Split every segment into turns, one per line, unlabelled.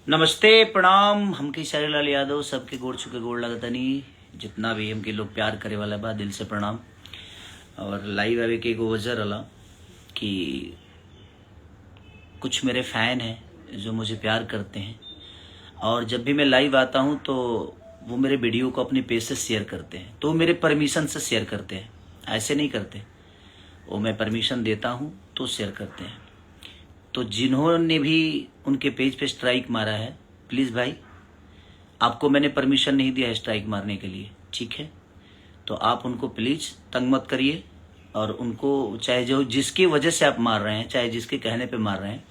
नमस्ते प्रणाम। हमके लाल यादव सबके गोड़ छुके गोड़ लगतनी। जितना भी हमके लोग प्यार करे वाला बा दिल से प्रणाम। और लाइव आवे के एगो वजह रहा कि कुछ मेरे फैन हैं जो मुझे प्यार करते हैं, और जब भी मैं लाइव आता हूं तो वो मेरे वीडियो को अपने पेज से शेयर करते हैं। तो वो मेरे परमिशन से शेयर करते हैं, ऐसे नहीं करते। वो मैं परमिशन देता हूं तो शेयर करते हैं। तो जिन्होंने भी उनके पेज पे स्ट्राइक मारा है, प्लीज़ भाई, आपको मैंने परमिशन नहीं दिया है स्ट्राइक मारने के लिए, ठीक है? तो आप उनको प्लीज़ तंग मत करिए। और उनको चाहे जो जिसकी वजह से आप मार रहे हैं, चाहे जिसके कहने पे मार रहे हैं,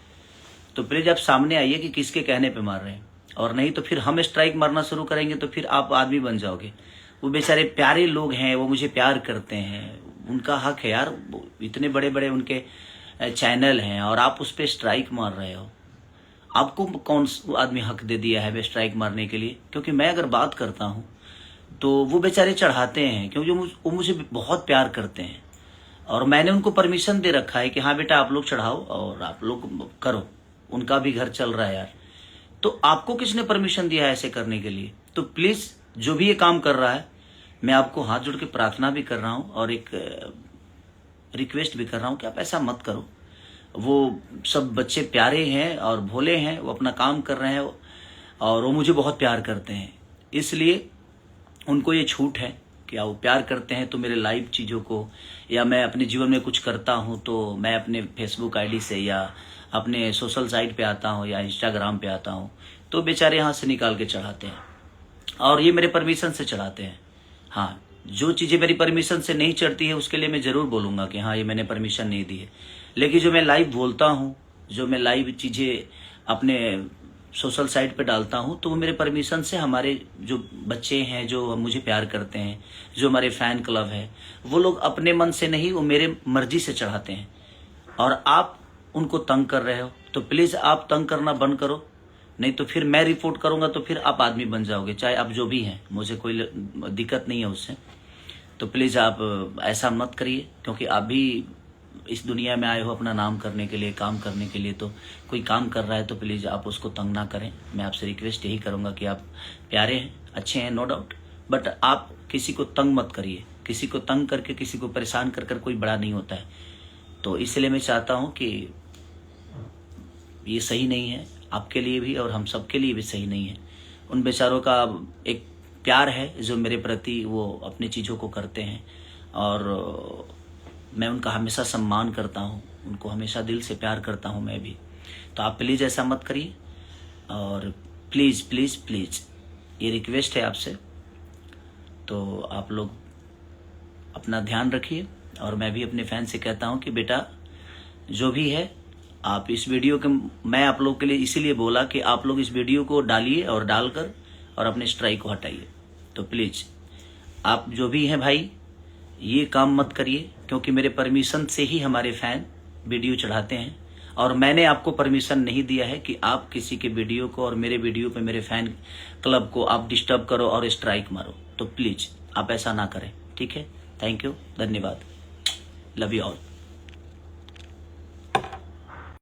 तो प्लीज़ आप सामने आइए कि किसके कहने पे मार रहे हैं। और नहीं तो फिर हम स्ट्राइक मारना शुरू करेंगे तो फिर आप आदमी बन जाओगे। वो बेचारे प्यारे लोग हैं, वो मुझे प्यार करते हैं, उनका हक है यार। इतने बड़े बड़े उनके चैनल हैं और आप उस पर स्ट्राइक मार रहे हो। आपको कौन आदमी हक दे दिया है स्ट्राइक मारने के लिए? क्योंकि मैं अगर बात करता हूं तो वो बेचारे चढ़ाते हैं, क्योंकि वो मुझे बहुत प्यार करते हैं। और मैंने उनको परमिशन दे रखा है कि हाँ बेटा आप लोग चढ़ाओ और आप लोग करो, उनका भी घर चल रहा है यार। तो आपको किसने परमिशन दिया है ऐसे करने के लिए? तो प्लीज जो भी ये काम कर रहा है, मैं आपको हाथ जोड़ के प्रार्थना भी कर रहा हूं और एक रिक्वेस्ट भी कर रहा हूं कि आप ऐसा मत करो। वो सब बच्चे प्यारे हैं और भोले हैं, वो अपना काम कर रहे हैं और वो मुझे बहुत प्यार करते हैं। इसलिए उनको ये छूट है कि वो प्यार करते हैं तो मेरे लाइव चीज़ों को, या मैं अपने जीवन में कुछ करता हूं तो मैं अपने फेसबुक आईडी से या अपने सोशल साइट पे आता हूं या इंस्टाग्राम पे आता हूं, तो बेचारे यहाँ से निकाल के चढ़ाते हैं और ये मेरे परमिशन से चढ़ाते हैं। हाँ, जो चीज़ें मेरी परमिशन से नहीं चढ़ती है उसके लिए मैं ज़रूर बोलूँगा कि हाँ ये मैंने परमिशन नहीं दी है। लेकिन जो मैं लाइव बोलता हूँ, जो मैं लाइव चीज़ें अपने सोशल साइट पे डालता हूँ, तो वो मेरे परमिशन से हमारे जो बच्चे हैं, जो मुझे प्यार करते हैं, जो हमारे फ़ैन क्लब है, वो लोग अपने मन से नहीं, वो मेरे मर्जी से चढ़ाते हैं। और आप उनको तंग कर रहे हो, तो प्लीज़ आप तंग करना बंद करो, नहीं तो फिर मैं रिपोर्ट करूंगा तो फिर आप आदमी बन जाओगे। चाहे आप जो भी हैं, मुझे कोई दिक्कत नहीं है उससे। तो प्लीज़ आप ऐसा मत करिए, क्योंकि आप भी इस दुनिया में आए हो अपना नाम करने के लिए, काम करने के लिए। तो कोई काम कर रहा है तो प्लीज़ आप उसको तंग ना करें। मैं आपसे रिक्वेस्ट यही करूँगा कि आप प्यारे हैं, अच्छे हैं, नो डाउट, बट आप किसी को तंग मत करिए। किसी को तंग करके, किसी को परेशान कर कर कोई बड़ा नहीं होता है। तो इसलिए मैं चाहता हूँ कि ये सही नहीं है, आपके लिए भी और हम सब के लिए भी सही नहीं है। उन बेचारों का एक प्यार है जो मेरे प्रति वो अपनी चीज़ों को करते हैं, और मैं उनका हमेशा सम्मान करता हूँ, उनको हमेशा दिल से प्यार करता हूँ मैं भी। तो आप प्लीज़ ऐसा मत करिए, और प्लीज़ प्लीज़ प्लीज़ ये रिक्वेस्ट है आपसे। तो आप लोग अपना ध्यान रखिए। और मैं भी अपने फैन से कहता हूँ कि बेटा जो भी है, आप इस वीडियो के, मैं आप लोग के लिए इसीलिए बोला कि आप लोग इस वीडियो को डालिए और डालकर और अपने स्ट्राइक को हटाइए। तो प्लीज़ आप जो भी हैं भाई, ये काम मत करिए, क्योंकि मेरे परमिशन से ही हमारे फैन वीडियो चढ़ाते हैं। और मैंने आपको परमिशन नहीं दिया है कि आप किसी के वीडियो को और मेरे वीडियो पे, मेरे फैन क्लब को आप डिस्टर्ब करो और स्ट्राइक मारो। तो प्लीज़ आप ऐसा ना करें, ठीक है? थैंक यू, धन्यवाद, लव यू ऑल।